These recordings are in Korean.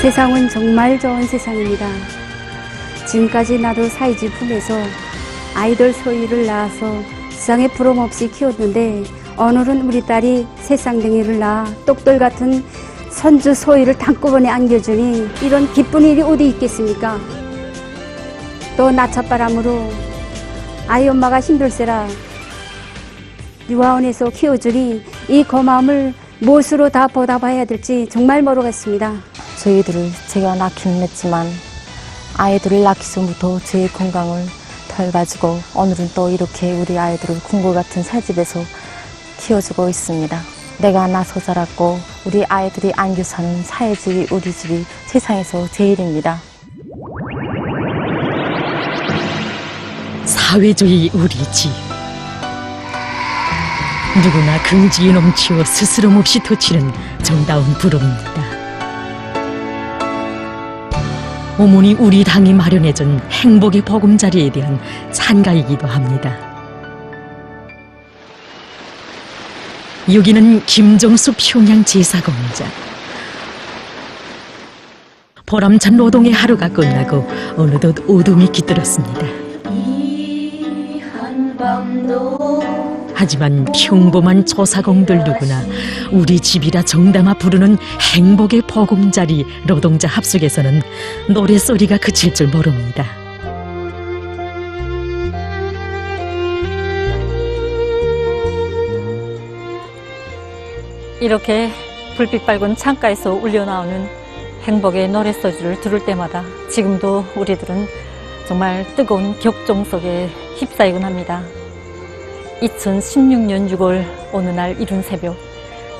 세상은 정말 좋은 세상입니다. 지금까지 나도 사이지 품에서 아이들 소유를 낳아서 세상에 부러움없이 키웠는데 오늘은 우리 딸이 새쌍둥이를 낳아 똑돌 같은 손주 소유를 한꺼번에 안겨주니 이런 기쁜 일이 어디 있겠습니까? 또 나찻바람으로 아이 엄마가 힘들세라 유아원에서 키워주니 이 고마움을 무엇으로 다 보답해야 될지 정말 모르겠습니다. 저희들을 제가 낳기는 했지만 아이들을 낳기 전부터 제 건강을 덜 가지고 오늘은 또 이렇게 우리 아이들을 궁궐 같은 새집에서 키워주고 있습니다. 내가 낳아서 자랐고 우리 아이들이 안겨 사는 사회주의 우리 집이 세상에서 제일입니다. 사회주의 우리 집. 누구나 긍지에 넘치어 스스럼 없이 터치는 정다운 부름입니다. 어머니 우리 당이 마련해준 행복의 보금자리에 대한 찬가이기도 합니다. 여기는 김정숙 평양 제사공장. 보람찬 노동의 하루가 끝나고 어느덧 어둠이 깃들었습니다. 이 한밤도 하지만 평범한 조사공들 누구나 우리 집이라 정담아 부르는 행복의 보금자리 노동자 합숙에서는 노랫소리가 그칠 줄 모릅니다. 이렇게 불빛 밝은 창가에서 울려나오는 행복의 노랫소리를 들을 때마다 지금도 우리들은 정말 뜨거운 격정 속에 휩싸이곤 합니다. 2016년 6월 어느 날 이른 새벽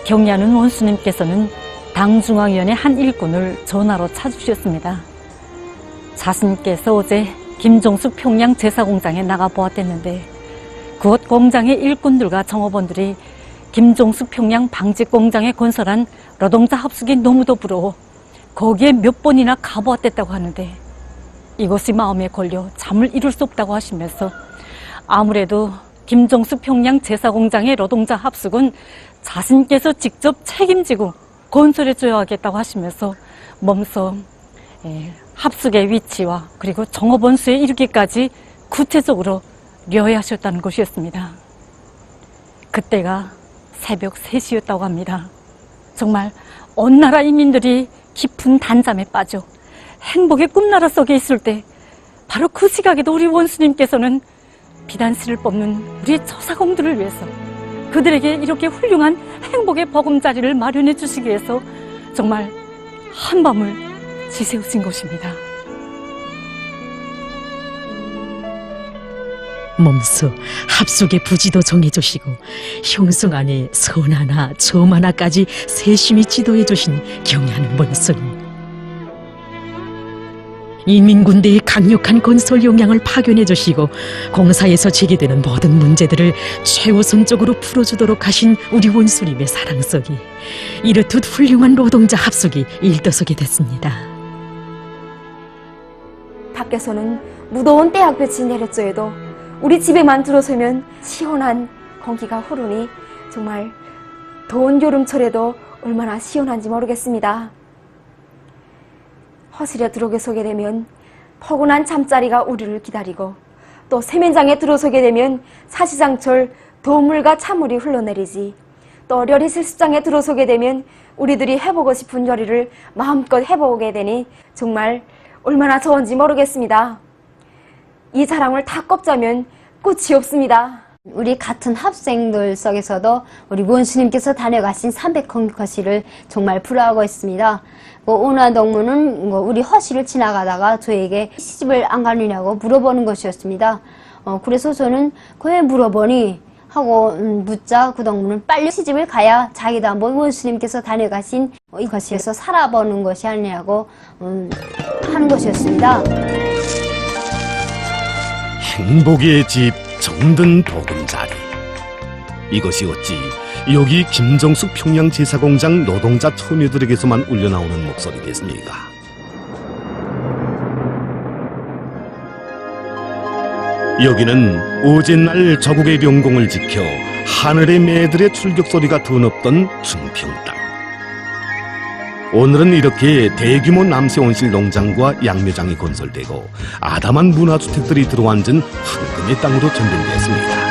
경리하는 원수님께서는 당중앙위원회 한 일꾼을 전화로 찾으셨습니다. 자신께서 어제 김정숙 평양 제사공장에 나가보았댔는데 그곳 공장의 일꾼들과 정업원들이 김정숙 평양 방직공장에 건설한 노동자 합숙이 너무도 부러워 거기에 몇 번이나 가보았댔다고 하는데 이것이 마음에 걸려 잠을 이룰 수 없다고 하시면서 아무래도 김정숙 평양 제사공장의 노동자 합숙은 자신께서 직접 책임지고 건설해줘야 하겠다고 하시면서 몸소 합숙의 위치와 그리고 정업원 수에 이르기까지 구체적으로 려해하셨다는 것이었습니다. 그때가 새벽 3시였다고 합니다. 정말 온 나라 인민들이 깊은 단잠에 빠져 행복의 꿈나라 속에 있을 때 바로 그 시각에도 우리 원수님께서는 비단실을 뽑는 우리 처사공들을 위해서 그들에게 이렇게 훌륭한 행복의 보금자리를 마련해 주시기 위해서 정말 한밤을 지새우신 것입니다. 몸소 합숙의 부지도 정해주시고 형성 안에 선 하나 점 하나까지 세심히 지도해 주신 경애하는 원수님. 인민군대의 강력한 건설 역량을 파견해 주시고 공사에서 제기되는 모든 문제들을 최우선적으로 풀어주도록 하신 우리 원수님의 사랑 속에 이렇듯 훌륭한 노동자 합숙이 일떠서게 됐습니다. 밖에서는 무더운 때학볕이 내렸어도 우리 집에만 들어서면 시원한 공기가 흐르니 정말 더운 여름철에도 얼마나 시원한지 모르겠습니다. 허슬에 들어서게 되면 포근한 잠자리가 우리를 기다리고 또 세면장에 들어서게 되면 사시장철 더운물과 찬물이 흘러내리지 또 요리 실습장에 들어서게 되면 우리들이 해보고 싶은 요리를 마음껏 해보게 되니 정말 얼마나 좋은지 모르겠습니다. 이 자랑을 다 꼽자면 끝이 없습니다. 우리 같은 학생들 속에서도 우리 원수님께서 다녀가신 300건 거실을 정말 부러워하고 있습니다. 운화동무는 우리 허실을 지나가다가 저에게 시집을 안 가느냐고 물어보는 것이었습니다. 그래서 저는 왜 물어보니 하고 묻자 그 동무는 빨리 시집을 가야 자기도 한번 원수님께서 다녀가신 이 거실에서 살아보는 것이 아니냐고 하는 것이었습니다. 행복의 집 정든 보금자리. 이것이 어찌 여기 김정숙 평양 제사공장 노동자 처녀들에게서만 울려나오는 목소리겠습니까? 여기는 어제날 조국의 영공을 지켜 하늘의 매들의 출격 소리가 드높던 충평 땅. 오늘은 이렇게 대규모 남새 온실 농장과 양묘장이 건설되고 아담한 문화주택들이 들어앉은 황금의 땅으로 전등되었습니다.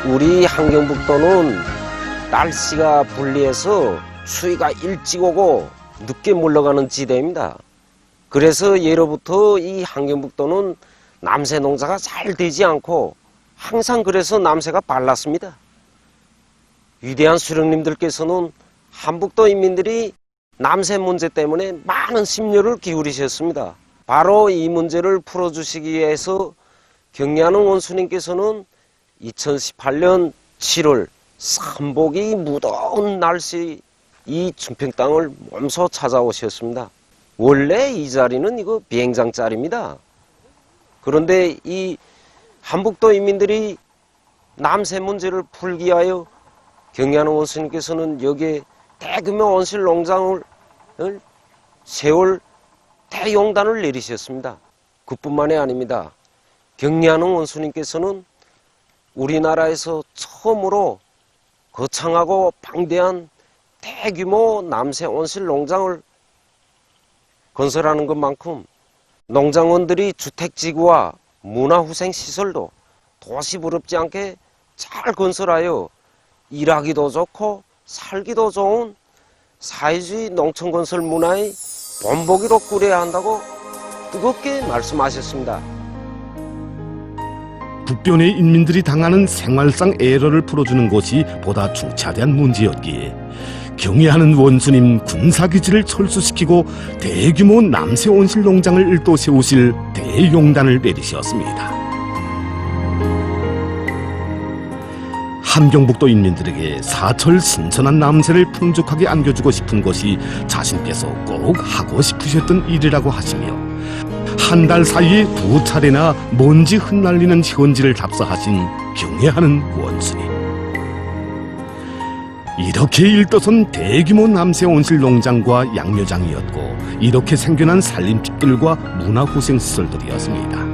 우리 함경북도는 날씨가 불리해서 추위가 일찍 오고 늦게 물러가는 지대입니다. 그래서 예로부터 이 함경북도는 남새 농사가 잘 되지 않고 항상 그래서 남새가 발랐습니다. 위대한 수령님들께서는 함북도 인민들이 남새 문제 때문에 많은 심려를 기울이셨습니다. 바로 이 문제를 풀어주시기 위해서 경리하는 원수님께서는 2018년 7월 삼복이 무더운 날씨 이 중평 땅을 몸소 찾아오셨습니다. 원래 이 자리는 이거 비행장 자리입니다. 그런데 이 함북도 인민들이 남새 문제를 풀기 위하여 경리하는 원수님께서는 여기에 대규모 온실 농장을 세울 대용단을 내리셨습니다. 그뿐만이 아닙니다. 경리하는 원수님께서는 우리나라에서 처음으로 거창하고 방대한 대규모 남새 온실 농장을 건설하는 것만큼 농장원들이 주택지구와 문화후생시설도 도시 부럽지 않게 잘 건설하여 일하기도 좋고 살기도 좋은 사회주의 농촌건설 문화의 본보기로 꾸려야 한다고 뜨겁게 말씀하셨습니다. 북변의 인민들이 당하는 생활상 애로를 풀어주는 것이 보다 중차대한 문제였기에 경애하는 원수님 군사기지를 철수시키고 대규모 남새 온실 농장을 일도 세우실 대용단을 내리셨습니다. 함경북도 인민들에게 사철 신선한 남새를 풍족하게 안겨주고 싶은 것이 자신께서 꼭 하고 싶으셨던 일이라고 하시며 한 달 사이에 2차례나 먼지 흩날리는 현지를 답사하신 경애하는 원수님. 이렇게 일도선 대규모 남새 온실 농장과 양묘장이었고 이렇게 생겨난 살림집들과 문화후생시설들이었습니다.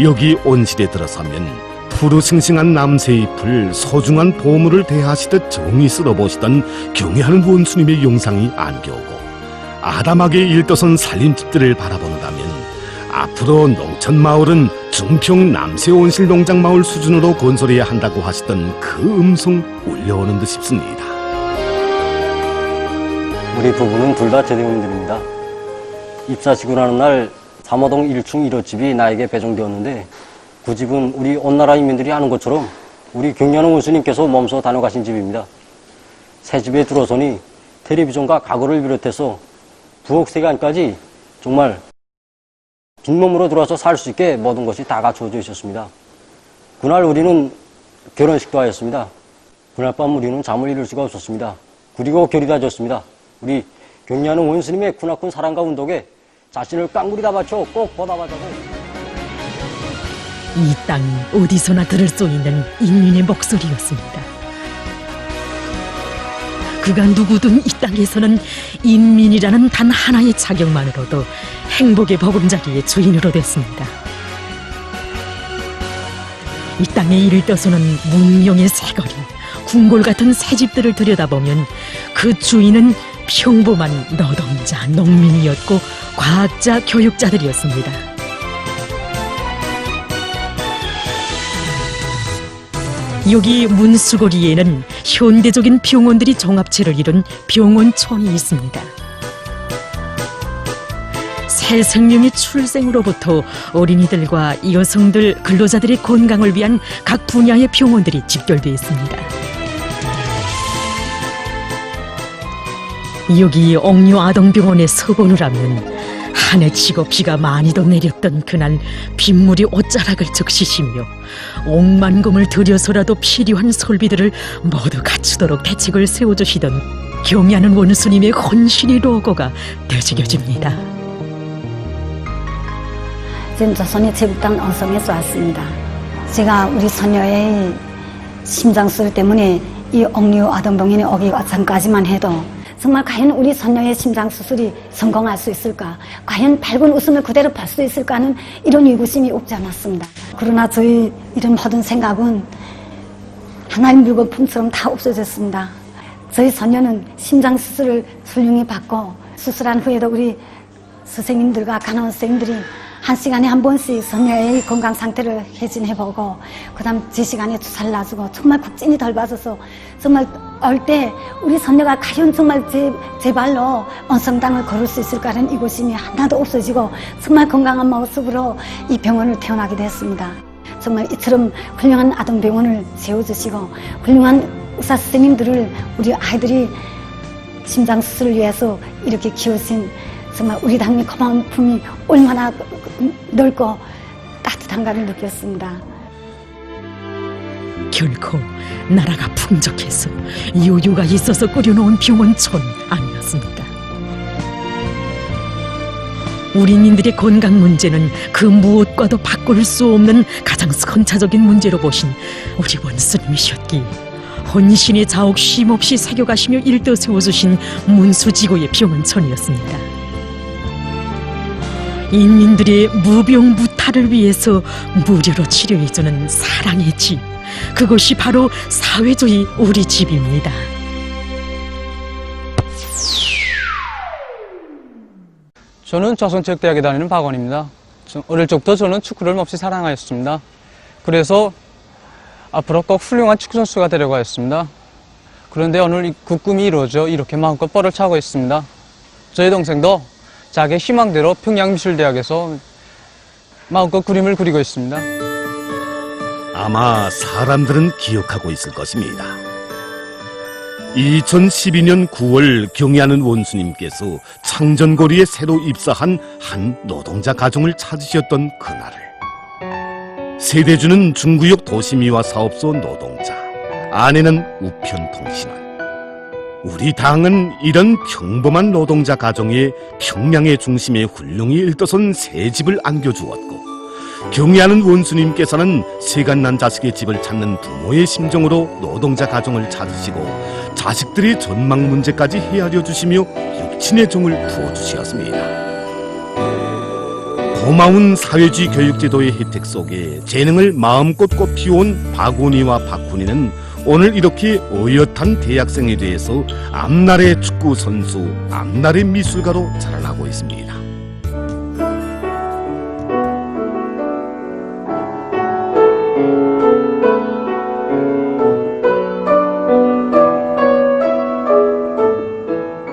여기 온실에 들어서면 푸르싱싱한 남새잎을 소중한 보물을 대하시듯 정이 쓸어보시던 경애하는 원수님의 영상이 안겨오고 아담하게 일도선 살림집들을 바라본다면 앞으로 농촌마을은 중평 남새 온실 농장 마을 수준으로 건설해야 한다고 하시던 그 음성 울려오는 듯 싶습니다. 우리 부부는 둘 다 제대공인들입니다. 입사시고 나는 날 3호동 1충 1호집이 나에게 배정되었는데 그 집은 우리 온나라 인민들이 아는 것처럼 우리 경리하는 원수님께서 몸소 다녀가신 집입니다. 새 집에 들어서니 텔레비전과 가구를 비롯해서 부엌 세간까지 정말 빈몸으로 들어와서 살 수 있게 모든 것이 다 갖춰져 있었습니다. 그날 우리는 결혼식도 하였습니다. 그날 밤 우리는 잠을 이룰 수가 없었습니다. 그리고 결의도 하였습니다. 우리 경리하는 원수님의 크나큰 사랑과 운덕에 자신을 깡그리 다 바쳐 꼭 보답하자고. 이 땅 어디서나 들을 수 있는 인민의 목소리였습니다. 그가 누구든 이 땅에서는 인민이라는 단 하나의 자격만으로도 행복의 보금자리의 주인으로 됐습니다. 이 땅에 이를 떠서는 문명의 새거리, 궁궐 같은 새집들을 들여다보면 그 주인은 평범한 노동자, 농민이었고 과학자, 교육자들이었습니다. 여기 문수거리에는 현대적인 병원들이 종합체를 이룬 병원촌이 있습니다. 새 생명의 출생으로부터 어린이들과 여성들, 근로자들의 건강을 위한 각 분야의 병원들이 집결되어 있습니다. 여기 옥류아동병원에 서본을 하면 한해 치고 비가 많이도 내렸던 그날 빗물이 옷자락을 적시시며 억만금을 들여서라도 필요한 설비들을 모두 갖추도록 대책을 세워주시던 경애하는 원수님의 헌신의 로고가 되새겨집니다. 지금 조선의 제국당 언성에서 왔습니다. 제가 우리 소녀의 심장수술 때문에 이 옥류아동병원에 오기가 전까지만 해도 정말 과연 우리 선녀의 심장수술이 성공할 수 있을까? 과연 밝은 웃음을 그대로 볼 수 있을까 하는 이런 의구심이 없지 않았습니다. 그러나 저희 이런 모든 생각은 하나의 물거품처럼 다 없어졌습니다. 저희 소녀는 심장 수술을 훌륭히 받고 수술한 후에도 우리 선생님들과 간호선생님들이 1시간에 한 번씩 소녀의 건강 상태를 회진해보고 그다음 제 시간에 주사를 놔주고 정말 국진이 덜 받아서 정말 올 때 우리 소녀가 과연 정말 제 발로 언성당을 걸을 수 있을까라는 이고심이 하나도 없어지고 정말 건강한 모습으로 이 병원을 태어나게 됐습니다. 정말 이처럼 훌륭한 아동병원을 세워주시고 훌륭한 의사 선생님들을 우리 아이들이 심장 수술을 위해서 이렇게 키우신 정말 우리 당의 고마운 품이 얼마나 넓고 따뜻한가를 느꼈습니다. 결코 나라가 풍족해서 여유가 있어서 꾸려놓은 병원촌 아니었습니다. 우리민들의 건강 문제는 그 무엇과도 바꿀 수 없는 가장 선차적인 문제로 보신 우리 원수님이셨기에 혼신의 자옥 쉼없이 새겨가시며 일떠 세워주신 문수지구의 병원촌이었습니다. 인민들의 무병무탈을 위해서 무료로 치료해주는 사랑의 집, 그것이 바로 사회주의 우리 집입니다. 저는 조선체육대학에 다니는 박원입니다. 어릴 적부터 저는 축구를 몹시 사랑하였습니다. 그래서 앞으로 꼭 훌륭한 축구선수가 되려고 하였습니다. 그런데 오늘 그 꿈이 이루어져 이렇게 마음껏 뻘을 차고 있습니다. 저희 동생도 자기의 희망대로 평양미술대학에서 마음껏 그림을 그리고 있습니다. 아마 사람들은 기억하고 있을 것입니다. 2012년 9월 경애하는 원수님께서 창전거리에 새로 입사한 한 노동자 가정을 찾으셨던 그날을 세대주는 중구역 도시미화 사업소 노동자, 아내는 우편통신원. 우리 당은 이런 평범한 노동자 가정에 평양의 중심에 훌륭히 일떠선 새 집을 안겨주었고, 경애하는 원수님께서는 세간난 자식의 집을 찾는 부모의 심정으로 노동자 가정을 찾으시고 자식들의 전망 문제까지 헤아려 주시며 육친의 정을 부어주셨습니다. 고마운 사회주의 교육제도의 혜택 속에 재능을 마음껏 꽃피워온 박원희와 박훈이는 오늘 이렇게 어엿한 대학생에 대해서 앞날의 축구 선수, 앞날의 미술가로 자라나고 있습니다.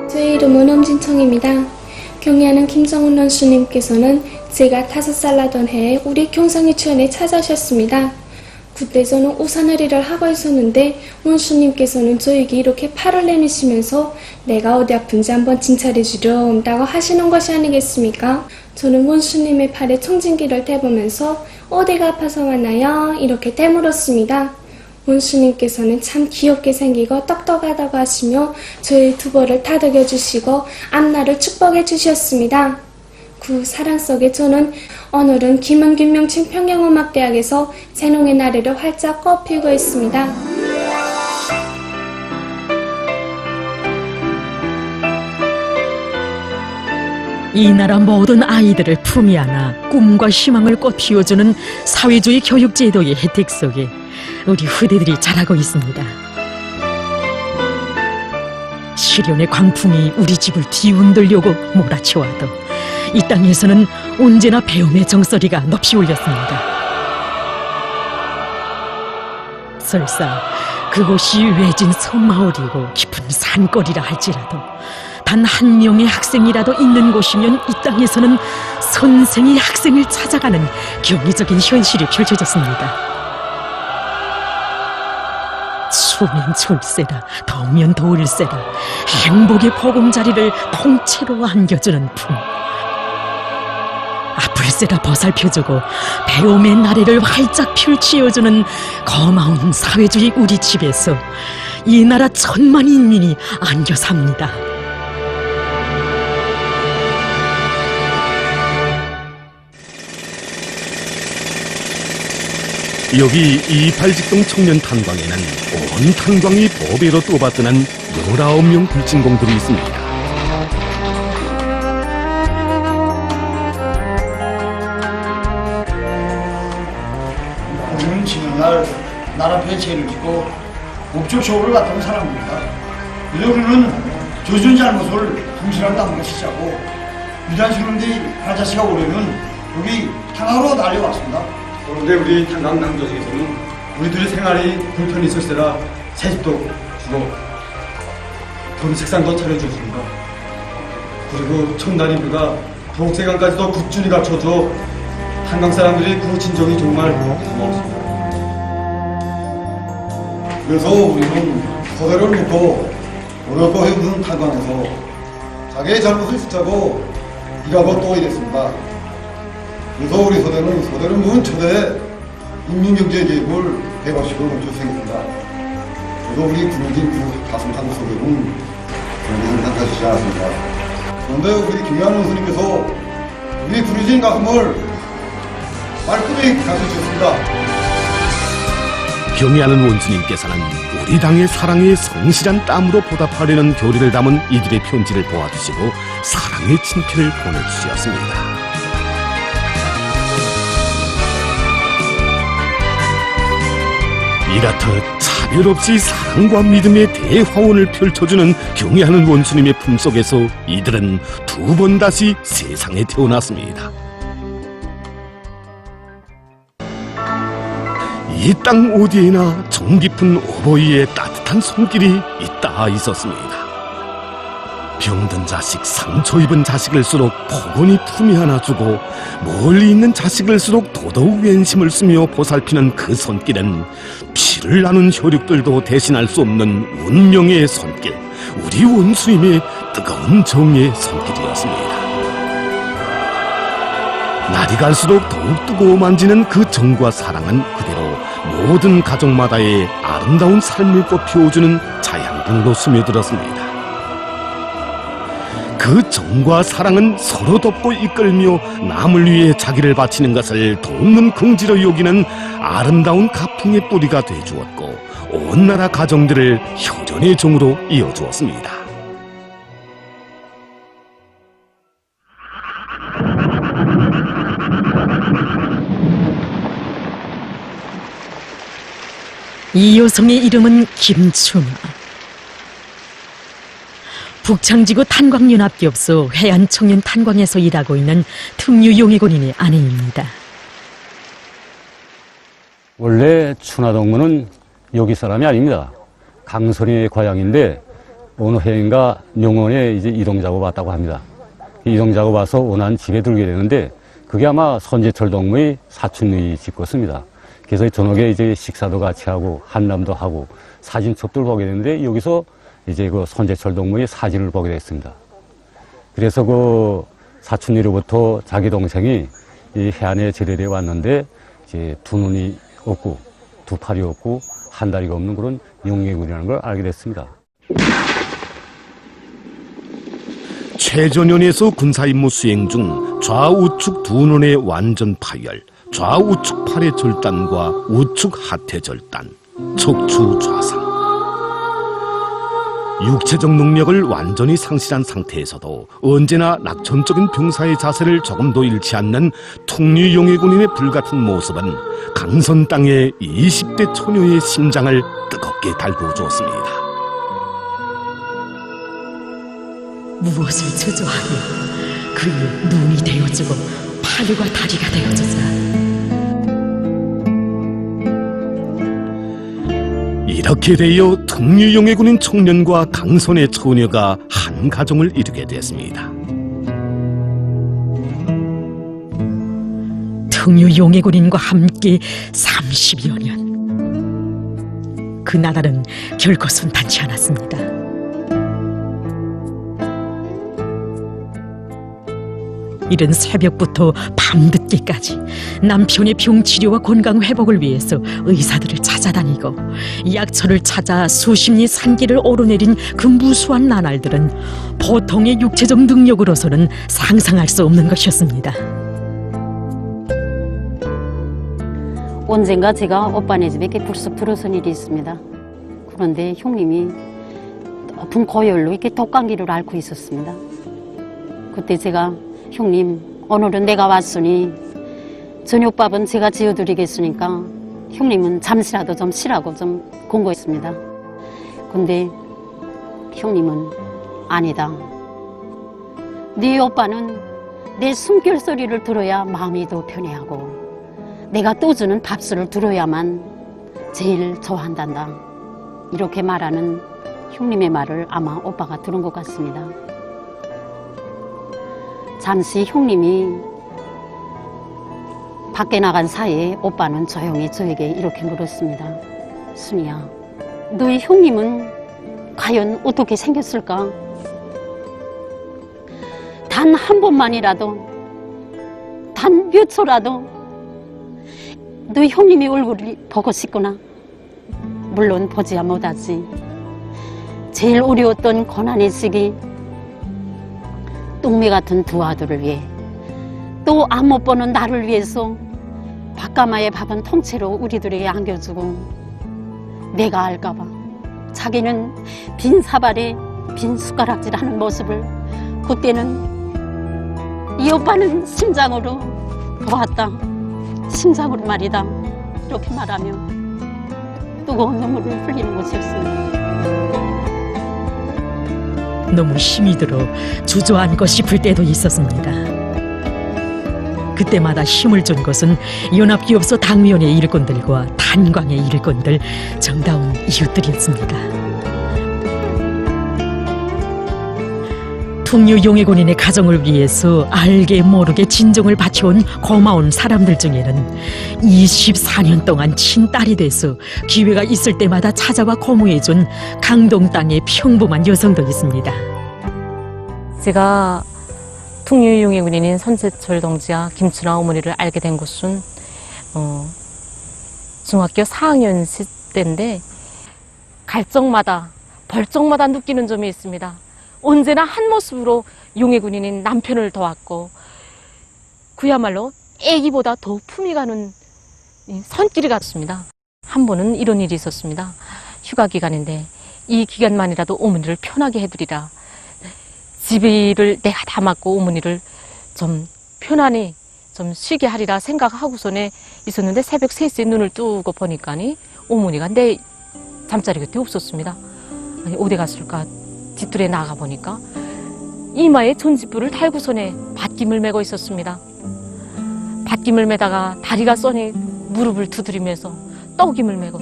제 이름은 엄진청입니다. 경애하는 김정훈 원수님께서는 제가 5살 나던 해에 우리 경상유치원에 찾아오셨습니다. 그때 저는 우산놀이를 하고 있었는데 원수님께서는 저에게 이렇게 팔을 내미시면서 내가 어디 아픈지 한번 진찰해 주렴라고 하시는 것이 아니겠습니까? 저는 원수님의 팔에 청진기를 대보면서 어디가 아파서 왔나요? 이렇게 되물었습니다. 원수님께서는 참 귀엽게 생기고 똑똑하다고 하시며 저의 두벌을 다독여 주시고 앞날을 축복해 주셨습니다. 그 사랑 속에 저는 오늘은 김은균명칭 평양음악대학에서 재능의 나래를 활짝 꽃피우고 있습니다. 이 나라 모든 아이들을 품에 안아 꿈과 희망을 꽃피워주는 사회주의 교육제도의 혜택 속에 우리 후대들이 자라고 있습니다. 시련의 광풍이 우리 집을 뒤흔들려고 몰아치워도 이 땅에서는 언제나 배움의 정서리가 높이 울렸습니다. 설사 그곳이 외진 섬마을이고 깊은 산거리라 할지라도 단 한 명의 학생이라도 있는 곳이면 이 땅에서는 선생이 학생을 찾아가는 경이적인 현실이 펼쳐졌습니다. 추우면 추울세라, 더우면 더울세라, 행복의 보금자리를 통째로 안겨주는 품. 아플세라 보살펴주고 배움의 나래를 활짝 펼치어주는 고마운 사회주의 우리 집에서 이 나라 천만 인민이 안겨 삽니다. 여기 28직동 청년 탄광에는 온 탄광이 보배로 떠받드는 19명 불진공들이 있습니다. 오늘은 지금 날 나라 벤치를 짓고 법적 처우를 맡은 사람입니다. 그래서 우리는 저지른 잘못을 성실한 담으로 시작하고 위대한 수령대 하자씨가 올해는 여기 탄광으로 달려왔습니다. 그런데 우리 탄광 남조직에서는 우리들의 생활이 불편이 있을 때라 새집도 주고 돈 식상도 차려줬습니다. 그리고 첨단인 비가 도옥세관까지도 굿준이 갖춰줘 한강 사람들이 그 진정이 정말 고마웠습니다. 그래서 우리는 소대를 놓고 어렵고 힘든 탄광에서 자기의 잘못을 붙잡고 일하고 또 일했습니다. 그래서 우리 소대를 모은 초대 인민경제개혁을 150을 먼저 생겼습니다. 그래서 우리 구명진 그 가슴산 소대는 결국은 한가지지 않았습니다. 그런데 우리 김영환 원수님께서 우리 부르진 가슴을 말끔히 가르쳐주셨습니다. 경애하는 원수님께서는 우리 당의 사랑에 성실한 땀으로 보답하려는 교리를 담은 이들의 편지를 보아주시고 사랑의 친필을 보내주셨습니다. 이렇듯 차별 없이 사랑과 믿음의 대화원을 펼쳐주는 경애하는 원수님의 품속에서 이들은 두 번 다시 세상에 태어났습니다. 이 땅 어디에나 정 깊은 어버이의 따뜻한 손길이 있다 있었습니다. 병든 자식, 상처 입은 자식을수록 포근히 품이 안아주고 멀리 있는 자식을수록 더더욱 왼심을 쓰며 보살피는 그 손길은 피를 나눈 혈육들도 대신할 수 없는 운명의 손길, 우리 원수님의 뜨거운 정의 손길이었습니다. 날이 갈수록 더욱 뜨거워만지는 그 정과 사랑은 그대로 모든 가족마다의 아름다운 삶을 꽃피워주는 자양분으로 스며들었습니다. 그 정과 사랑은 서로 돕고 이끌며 남을 위해 자기를 바치는 것을 돕는 긍지로 여기는 아름다운 가풍의 뿌리가 되어주었고 온 나라 가정들을 혈연의 정으로 이어주었습니다. 이 여성의 이름은 김춘아. 북창지구 탄광연합기업소 해안청년 탄광에서 일하고 있는 특유용해군인의 아내입니다. 원래 춘하동무는 여기 사람이 아닙니다. 강선의 고향인데 어느 해인가 용원에 이제 이동 작업 왔다고 합니다. 이동 작업 와서 원한 집에 들게 되는데 그게 아마 선제철 동무의 사촌이 짓겠습니다. 그래서 저녁에 이제 식사도 같이 하고 한람도 하고 사진첩들 보게 되는데 여기서 이제 그 선제철 동무의 사진을 보게 됐습니다. 그래서 그 사촌이로부터 자기 동생이 이 해안에 제대에 왔는데 이제 두 눈이 없고 두 팔이 없고 한 다리가 없는 그런 용예군이라는 걸 알게 됐습니다. 최전연에서 군사임무 수행 중 좌우측 두 눈의 완전 파열, 좌우측 팔의 절단과 우측 하태 절단, 척추 좌상. 육체적 능력을 완전히 상실한 상태에서도 언제나 낙천적인 병사의 자세를 조금도 잃지 않는 통류용해군인의 불같은 모습은 강선 땅의 20대 처녀의 심장을 뜨겁게 달구어주었습니다. 무엇을 저조하며 그의 눈이 되어주고 팔과 다리가 되어주자. 이렇게 되어 특유용해군인 청년과 강선의 처녀가 한 가정을 이루게 됐습니다. 특유용해군인과 함께 30여 년. 그 나날은 결코 순탄치 않았습니다. 이른 새벽부터 밤늦게까지 남편의 병치료와 건강 회복을 위해서 의사들을 찾아다니고 약초를 찾아 수십리 산길을 오르내린 그 무수한 나날들은 보통의 육체적 능력으로서는 상상할 수 없는 것이었습니다. 언젠가 제가 오빠네 집에 이렇게 불쑥 들어선 일이 있습니다. 그런데 형님이 높은 고열로 이렇게 독감기를 앓고 있었습니다. 그때 제가 형님, 오늘은 내가 왔으니 저녁밥은 제가 지어드리겠으니까 형님은 잠시라도 좀 쉬라고 좀 권고했습니다. 근데 형님은 아니다. 네 오빠는 내 숨결 소리를 들어야 마음이 더 편해하고 내가 떠주는 밥술을 들어야만 제일 좋아한단다. 이렇게 말하는 형님의 말을 아마 오빠가 들은 것 같습니다. 잠시 형님이 밖에 나간 사이에 오빠는 조용히 저에게 이렇게 물었습니다. 순이야, 너의 형님은 과연 어떻게 생겼을까? 단 한 번만이라도, 단 몇 초라도 너의 형님의 얼굴을 보고 싶구나. 물론 보지야 못하지. 제일 어려웠던 고난의 시기, 똥매 같은 두 아들을 위해, 또 안 못 보는 나를 위해서 밥가마의 밥은 통째로 우리들에게 안겨주고, 내가 알까봐 자기는 빈 사발에 빈 숟가락질하는 모습을 그때는 이 오빠는 심장으로 보았다. 심장으로 말이다. 이렇게 말하며 뜨거운 눈물을 흘리는 것이었습니다. 너무 힘이 들어 주저앉고 싶을 때도 있었습니다. 그때마다 힘을 준 것은 연합기업소 당면의 일꾼들과 탄광의 일꾼들, 정다운 이웃들이었습니다. 풍류용해군인의 가정을 위해서 알게 모르게 진정을 바쳐온 고마운 사람들 중에는 24년 동안 친딸이 돼서 기회가 있을 때마다 찾아와 고무해준 강동 땅의 평범한 여성도 있습니다. 제가 풍류용해군인인 선재철 동지와 김춘아 어머니를 알게 된 것은 중학교 4학년 때인데 갈 적마다 볼 적마다 느끼는 점이 있습니다. 언제나 한 모습으로 용해군인인 남편을 도왔고 그야말로 애기보다 더 품이 가는 손길이 같습니다. 한 번은 이런 일이 있었습니다. 휴가 기간인데 이 기간만이라도 어머니를 편하게 해드리라. 집일을 내가 다 맡고 어머니를 좀 편안히 좀 쉬게 하리라 생각하고서는 있었는데 새벽 3시에 눈을 뜨고 보니까니 어머니가 내 잠자리 곁에 없었습니다. 아니, 어디 갔을까? 뒷뜰에 나가 보니까 이마에 전집불을 달고서는 밧김을 메고 있었습니다. 밧김을 메다가 다리가 써니 무릎을 두드리면서 떡임을 메고,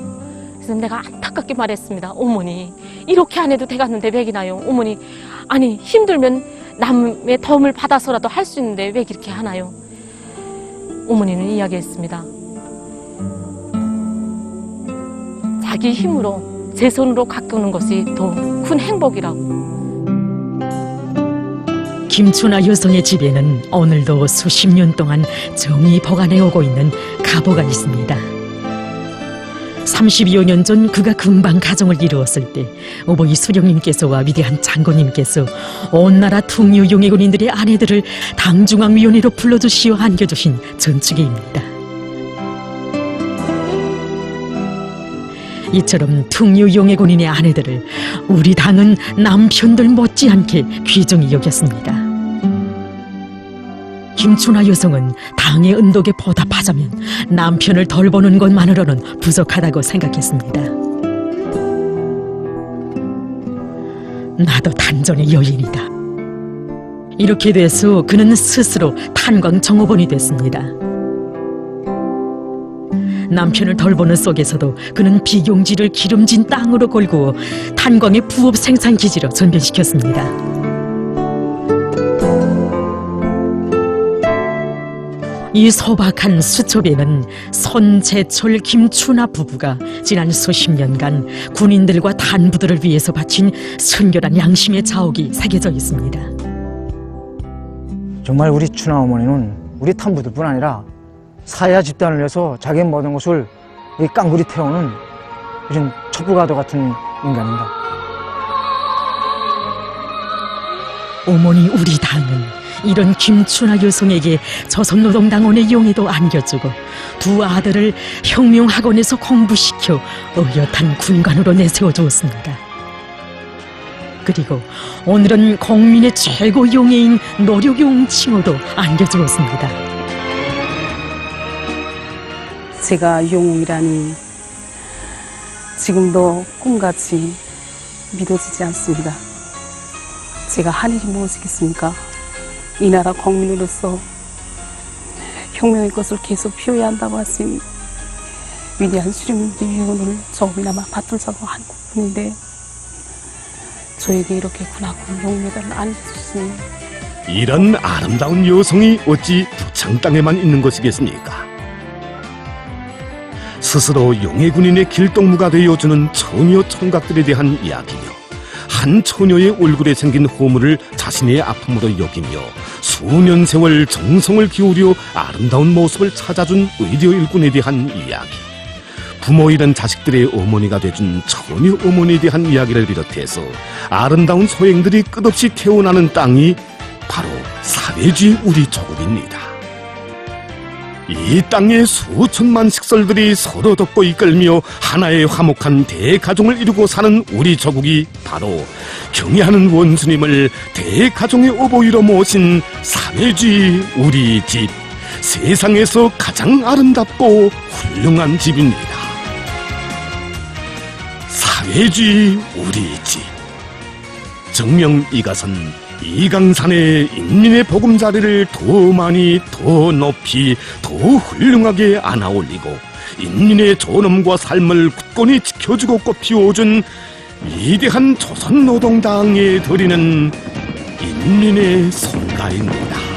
그래서 내가 안타깝게 말했습니다. 어머니, 이렇게 안 해도 되겠는데 왜 기나요? 어머니, 아니 힘들면 남의 도움을 받아서라도 할 수 있는데 왜 그렇게 하나요? 어머니는 이야기했습니다. 자기 힘으로 제 손으로 가꾸는 것이 더 큰 행복이라고. 김춘아 여성의 집에는 오늘도 수십 년 동안 정이 보관해 오고 있는 가보가 있습니다. 30여 년 전 그가 금방 가정을 이루었을 때 어버이 수령님께서와 위대한 장군님께서 온 나라 풍류용해군인들의 아내들을 당중앙위원회로 불러주시어 안겨주신 전축의입니다. 이처럼 풍류용해군인의 아내들을 우리 당은 남편들 못지않게 귀중히 여겼습니다. 김춘아 여성은 당의 은덕에 보답하자면 남편을 덜 보는 것만으로는 부족하다고 생각했습니다. 나도 단전의 여인이다. 이렇게 돼서 그는 스스로 탄광 정호본이 됐습니다. 남편을 덜 보는 속에서도 그는 비용지를 기름진 땅으로 걸고 탄광의 부업 생산 기지로 전변시켰습니다. 이 소박한 수첩에는 손재철 김춘아 부부가 지난 수십 년간 군인들과 단부들을 위해서 바친 순결한 양심의 자옥이 새겨져 있습니다. 정말 우리 춘아 어머니는 우리 탄부들뿐 아니라 사야 집단을 위해서 자기 모든 것을 이 깡그리 태우는 이런 첩부가도 같은 인간입니다. 어머니 우리 당은 이런 김춘아 여성에게 조선노동당원의 용에도 안겨주고 두 아들을 혁명학원에서 공부시켜 의젓한 군관으로 내세워주었습니다. 그리고 오늘은 국민의 최고 용해인 노력용 칭호도 안겨주었습니다. 제가 용이라니 지금도 꿈같이 믿어지지 않습니다. 제가 한 일이 무엇이겠습니까? 이 나라 국민으로서 혁명의 것을 계속 피워야 한다고 하신 위대한 수령님의 유언을 조금이나마 받들자고 한 부분인데 저에게 이렇게 군하군 용메달을 안 해주시니 이런 아름다운 여성이 어찌 부창 땅에만 있는 것이겠습니까? 스스로 용해군인의 길동무가 되어주는 처녀 총각들에 대한 이야기며 한 처녀의 얼굴에 생긴 호물을 자신의 아픔으로 여기며 수년 세월 정성을 기울여 아름다운 모습을 찾아준 의료 일꾼에 대한 이야기, 부모 잃은 자식들의 어머니가 돼준 처녀 어머니에 대한 이야기를 비롯해서 아름다운 소행들이 끝없이 태어나는 땅이 바로 사회주의 우리 조국입니다. 이 땅의 수천만 식솔들이 서로 돕고 이끌며 하나의 화목한 대가정을 이루고 사는 우리 조국이 바로 경애하는 원수님을 대가정의 어버이로 모신 사회주의 우리 집, 세상에서 가장 아름답고 훌륭한 집입니다. 사회주의 우리 집. 정명 이가선 이강산의 인민의 보금자리를 더 많이, 더 높이, 더 훌륭하게 안아올리고 인민의 존엄과 삶을 굳건히 지켜주고 꽃피워준 위대한 조선노동당에 드리는 인민의 성가입니다.